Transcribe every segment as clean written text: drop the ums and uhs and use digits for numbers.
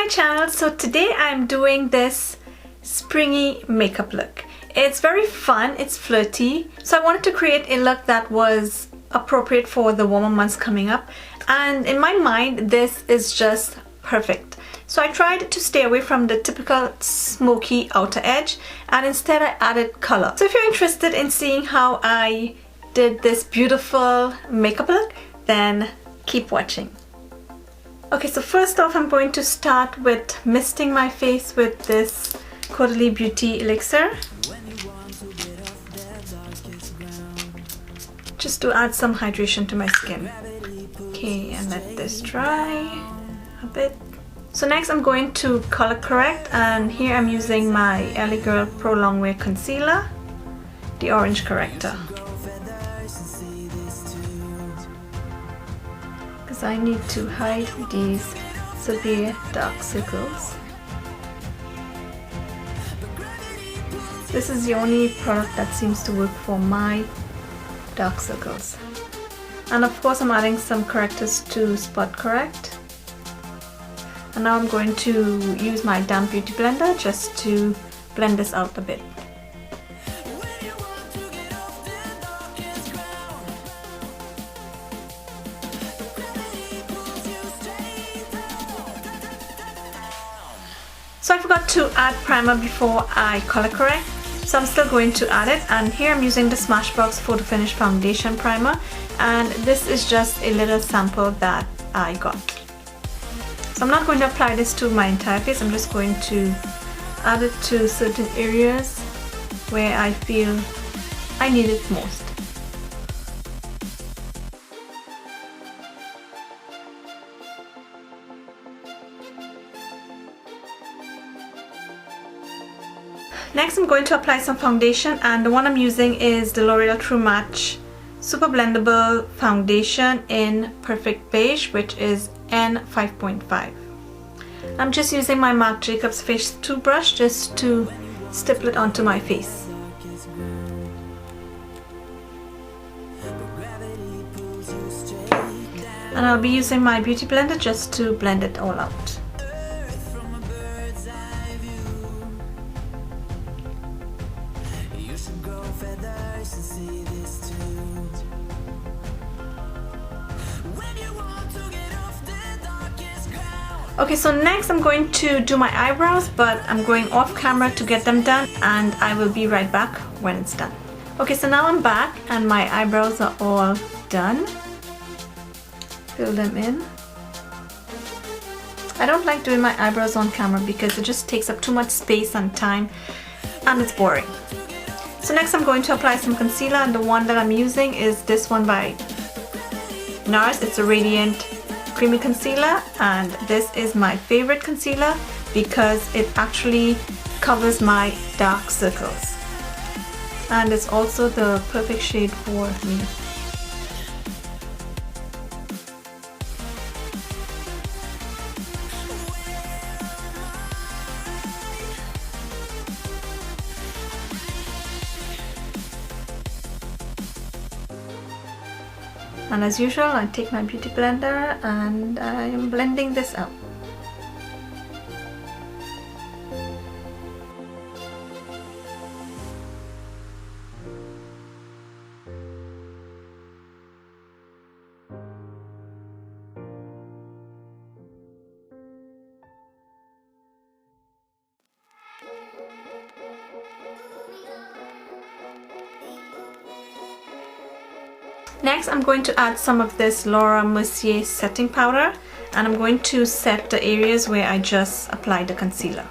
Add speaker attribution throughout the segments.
Speaker 1: channel. So today I'm doing this springy makeup look. It's very fun, it's flirty. So I wanted to create a look that was appropriate for the warmer months coming up. And in my mind, this is just perfect. So I tried to stay away from the typical smoky outer edge and instead I added color. So if you're interested in seeing how I did this beautiful makeup look, then keep watching. Okay, so first off I'm going to start with misting my face with this CAUDALIE Beauty Elixir. Just to add some hydration to my skin. Okay, and let this dry a bit. So next I'm going to color correct, and here I'm using my LA Girl Pro Longwear Concealer, the orange corrector. Because I need to hide these severe dark circles. This is the only product that seems to work for my dark circles. And of course I'm adding some correctors to spot correct. And now I'm going to use my damp beauty blender just to blend this out a bit. So I forgot to add primer before I color correct, so I'm still going to add it. And here I'm using the Smashbox Photo Finish Foundation Primer, and this is just a little sample that I got. So I'm not going to apply this to my entire face, I'm just going to add it to certain areas where I feel I need it most. Next I'm going to apply some foundation, and the one I'm using is the L'Oreal True Match Super Blendable Foundation in Perfect Beige, which is N5.5. I'm just using my Marc Jacobs face toothbrush just to stipple it onto my face. And I'll be using my beauty blender just to blend it all out. Okay, so next I'm going to do my eyebrows, but I'm going off camera to get them done, and I will be right back when it's done. Okay, so now I'm back and my eyebrows are all done. Fill them in. I don't like doing my eyebrows on camera because it just takes up too much space and time and it's boring. So next I'm going to apply some concealer, and the one that I'm using is this one by NARS. It's a Radiant Creamy Concealer, and this is my favorite concealer because it actually covers my dark circles, and it's also the perfect shade for me. And as usual, I take my beauty blender and I am blending this out. Next I'm going to add some of this Mercier setting powder, and I'm going to set the areas where I just applied the concealer.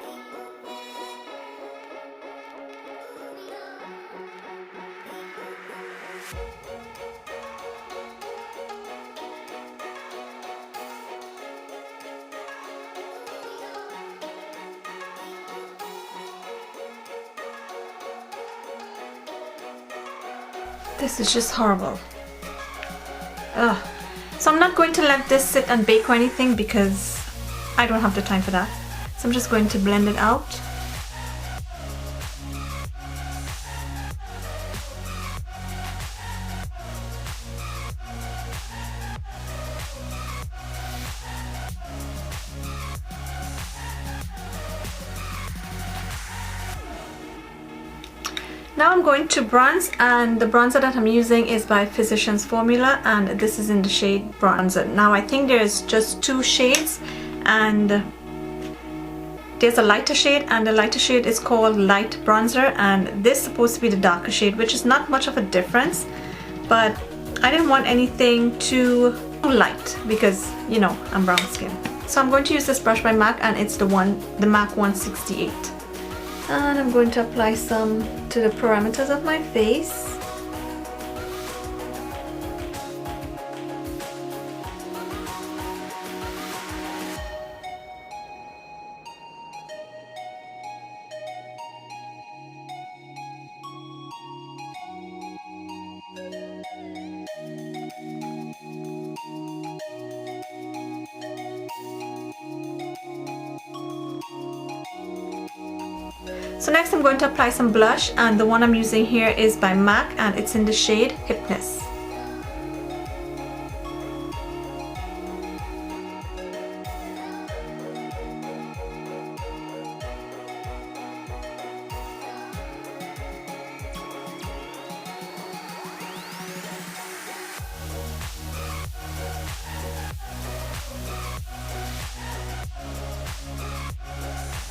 Speaker 1: This is just horrible. Ugh. So I'm not going to let this sit and bake or anything because I don't have the time for that. So I'm just going to blend it out. Now I'm going to bronze, and the bronzer that I'm using is by Physicians Formula, and this is in the shade Bronzer. Now I think there's just two shades, and there's a lighter shade, and the lighter shade is called Light Bronzer, and this is supposed to be the darker shade, which is not much of a difference, but I didn't want anything too light because, you know, I'm brown skin. So I'm going to use this brush by MAC, and it's the MAC 168. And I'm going to apply some to the perimeters of my face. So next I'm going to apply some blush, and the one I'm using here is by MAC, and it's in the shade Hipness.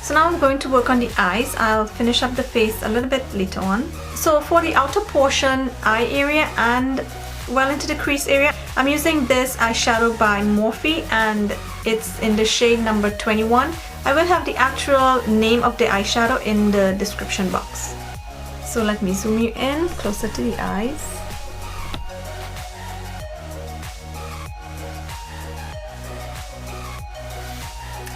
Speaker 1: So now I'm going to work on the eyes. I'll finish up the face a little bit later on. So for the outer portion, eye area, and well into the crease area, I'm using this eyeshadow by Morphe, and it's in the shade number 21. I will have the actual name of the eyeshadow in the description box. So let me zoom you in closer to the eyes.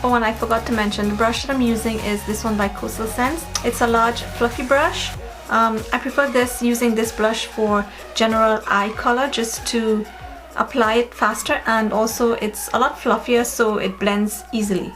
Speaker 1: Oh, and I forgot to mention, the brush that I'm using is this one by Coastal Scents. It's a large fluffy brush. I prefer using this blush for general eye color, just to apply it faster, and also it's a lot fluffier, so it blends easily.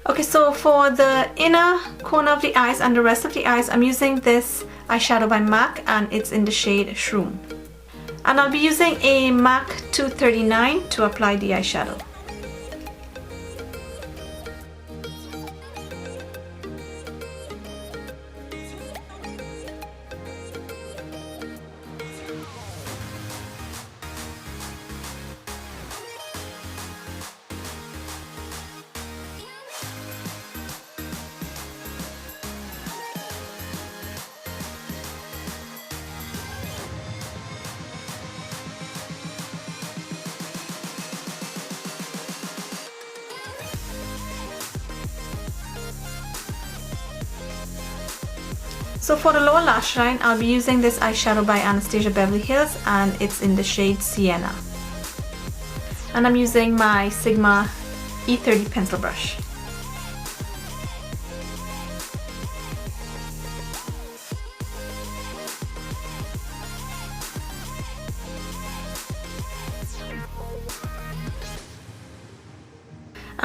Speaker 1: Okay, so for the inner corner of the eyes and the rest of the eyes, I'm using this eyeshadow by MAC, and it's in the shade Shroom. And I'll be using a MAC 239 to apply the eyeshadow. So for the lower lash line, I'll be using this eyeshadow by Anastasia Beverly Hills, and it's in the shade Sienna. And I'm using my Sigma E30 pencil brush.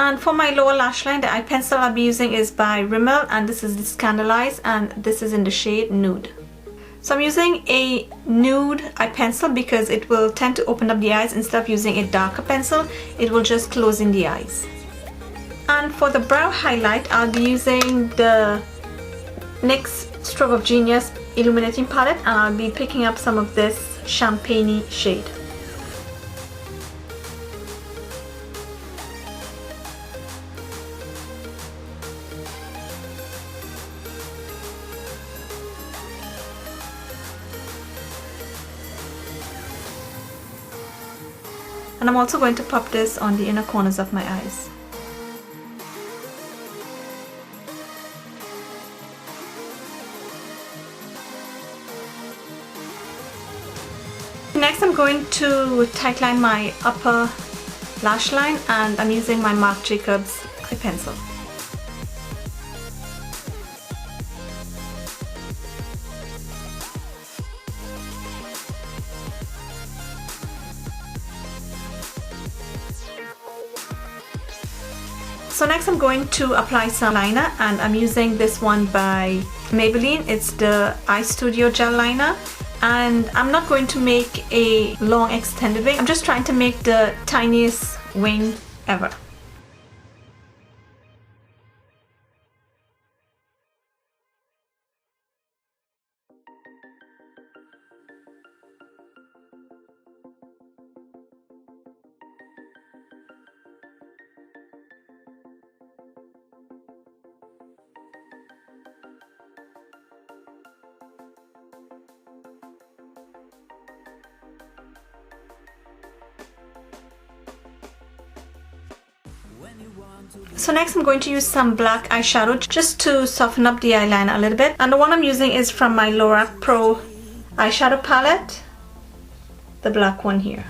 Speaker 1: And for my lower lash line, the eye pencil I'll be using is by Rimmel, and this is the Scandaleyes, and this is in the shade Nude. So I'm using a nude eye pencil because it will tend to open up the eyes. Instead of using a darker pencil, it will just close in the eyes. And for the brow highlight, I'll be using the NYX Strobe of Genius Illuminating palette, and I'll be picking up some of this champagne shade. And I'm also going to pop this on the inner corners of my eyes. Next I'm going to tightline my upper lash line, and I'm using my Marc Jacobs eye pencil. So next I'm going to apply some liner, and I'm using this one by Maybelline. It's the EyeStudio gel liner. And I'm not going to make a long extended wing. I'm just trying to make the tiniest wing ever. So next I'm going to use some black eyeshadow just to soften up the eyeliner a little bit. And the one I'm using is from my LORAC Pro eyeshadow palette. The black one here.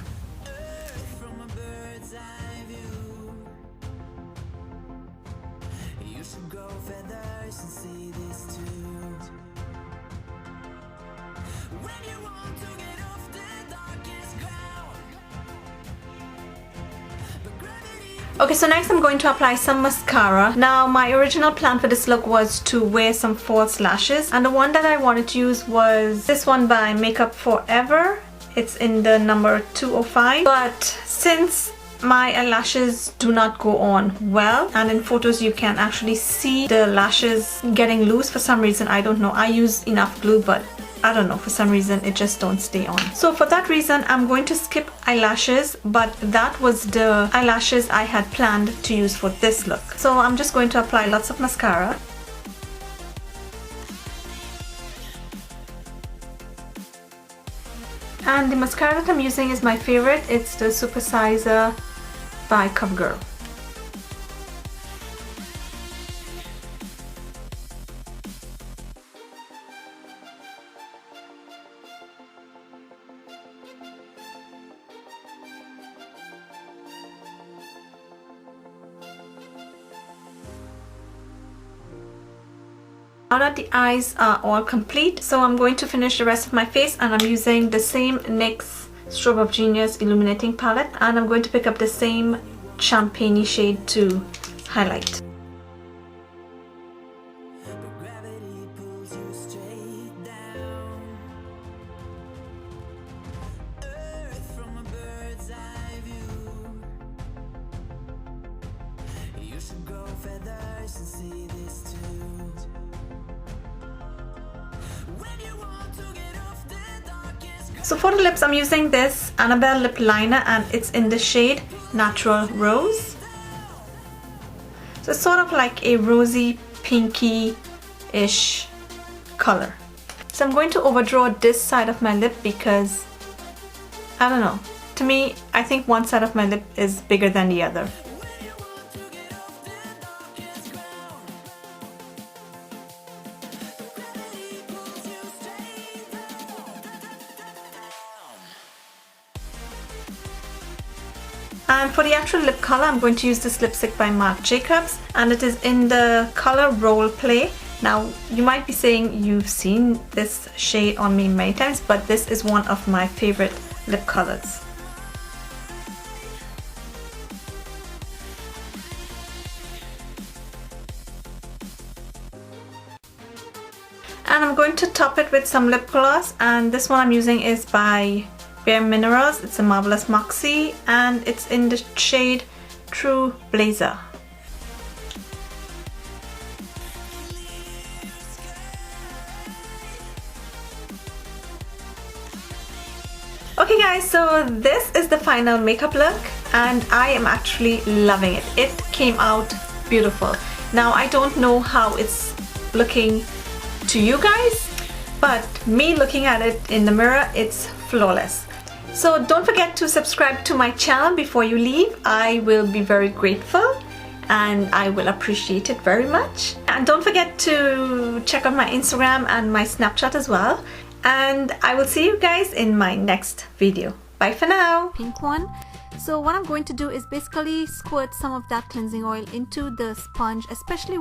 Speaker 1: Okay, so next I'm going to apply some mascara. Now my original plan for this look was to wear some false lashes, and the one that I wanted to use was this one by MakeUpForEver. It's in the number 205, but since my eyelashes do not go on well, and in photos you can actually see the lashes getting loose for some reason. I don't know, I use enough glue, but I don't know, for some reason it just don't stay on. So for that reason I'm going to skip eyelashes, but that was the eyelashes I had planned to use for this look. So I'm just going to apply lots of mascara. And the mascara that I'm using is my favorite. It's the Super Sizer by CoverGirl. Now that the eyes are all complete, so I'm going to finish the rest of my face, and I'm using the same NYX Strobe of Genius Illuminating palette, and I'm going to pick up the same champagne shade to highlight. So for the lips I'm using this Annabelle lip liner, and it's in the shade Natural Rose. So it's sort of like a rosy pinky-ish color. So I'm going to overdraw this side of my lip because, I don't know, to me I think one side of my lip is bigger than the other. And for the actual lip color, I'm going to use this lipstick by Marc Jacobs, and it is in the color Role Play. Now, you might be saying you've seen this shade on me many times, but this is one of my favorite lip colors. And I'm going to top it with some lip gloss, and this one I'm using is by Bare Minerals. It's a Marvelous Moxie, and it's in the shade True Blazer. Okay guys, so this is the final makeup look, and I am actually loving it. It came out beautiful. Now I don't know how it's looking to you guys, but me looking at it in the mirror, it's flawless. So don't forget to subscribe to my channel before you leave. I will be very grateful and I will appreciate it very much. And don't forget to check out my Instagram and my Snapchat as well. And I will see you guys in my next video. Bye for now. Pink one. So what I'm going to do is basically squirt some of that cleansing oil into the sponge, especially